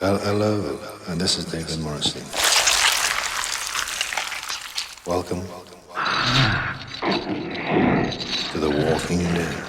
Well, hello, and this is David Morrissey. Welcome to The Walking Dead.